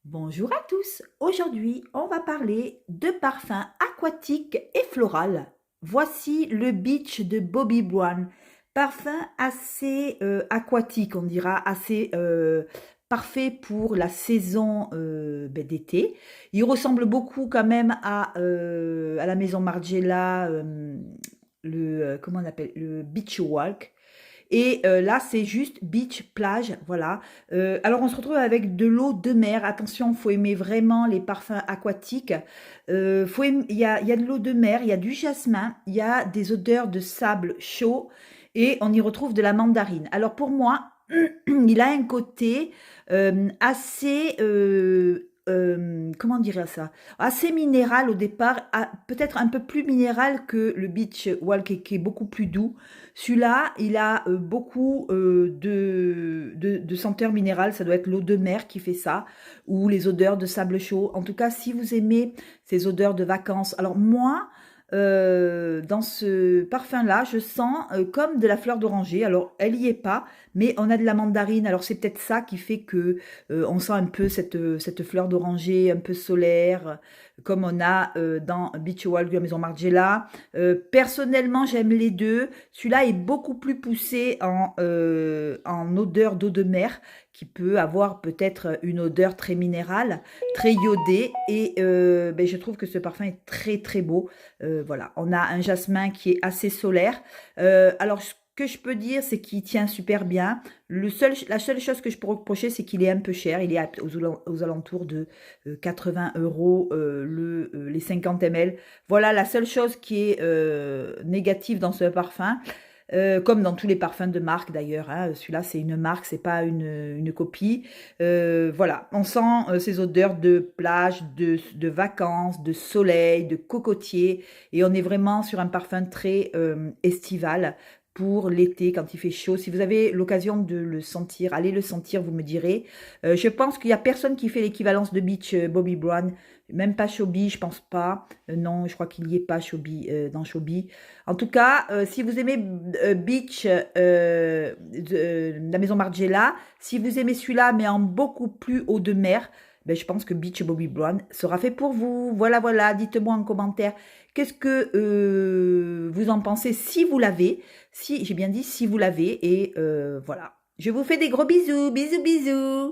Bonjour à tous, aujourd'hui on va parler de parfums aquatiques et floral. Voici le Beach de Bobbi Brown, parfum assez aquatique on dira, assez parfait pour la saison d'été. Il ressemble beaucoup quand même à la maison Margiela, comment on appelle, le Beach Walk. Et là, c'est juste beach, plage, voilà. Alors, on se retrouve avec de l'eau de mer. Attention, faut aimer vraiment les parfums aquatiques. Il y a de l'eau de mer, il y a du jasmin, il y a des odeurs de sable chaud et on y retrouve de la mandarine. Alors, pour moi, il a un côté assez, comment dirait ça? Assez minéral au départ, peut-être un peu plus minéral que le Beach Walk qui est beaucoup plus doux. Celui-là, il a beaucoup de senteurs minérales, ça doit être l'eau de mer qui fait ça, ou les odeurs de sable chaud. En tout cas, si vous aimez ces odeurs de vacances, alors moi, dans ce parfum-là, je sens comme de la fleur d'oranger. Alors, elle y est pas, mais on a de la mandarine. Alors, c'est peut-être ça qui fait que on sent un peu cette fleur d'oranger, un peu solaire, comme on a dans Beach Walk de la Maison Margiela. Personnellement, j'aime les deux. Celui-là est beaucoup plus poussé en odeur d'eau de mer, qui peut avoir peut-être une odeur très minérale, très iodée. Et je trouve que ce parfum est très très beau. Voilà, on a un jasmin qui est assez solaire. Alors, ce que je peux dire, c'est qu'il tient super bien. La seule chose que je peux reprocher, c'est qu'il est un peu cher. Il est aux alentours de 80 euros les 50 ml. Voilà la seule chose qui est négative dans ce parfum. Comme dans tous les parfums de marque d'ailleurs, hein. Celui-là c'est une marque, c'est pas une copie. Voilà, on sent ces odeurs de plage, de vacances, de soleil, de cocotier, et on est vraiment sur un parfum très estival pour l'été quand il fait chaud. Si vous avez l'occasion de le sentir, allez le sentir, vous me direz. Je pense qu'il y a personne qui fait l'équivalence de Beach Bobbi Brown, même pas Chobi, je pense pas. Non, je crois qu'il n'y est pas Chobi dans Chobi. En tout cas, si vous aimez Beach de la maison Margiela, si vous aimez celui-là, mais en beaucoup plus haut de mer, ben, je pense que Beach Bobbi Brown sera fait pour vous. Voilà, voilà, dites-moi en commentaire qu'est-ce que vous en pensez si vous l'avez. Si, j'ai bien dit si vous l'avez. Et voilà. Je vous fais des gros bisous, bisous, bisous.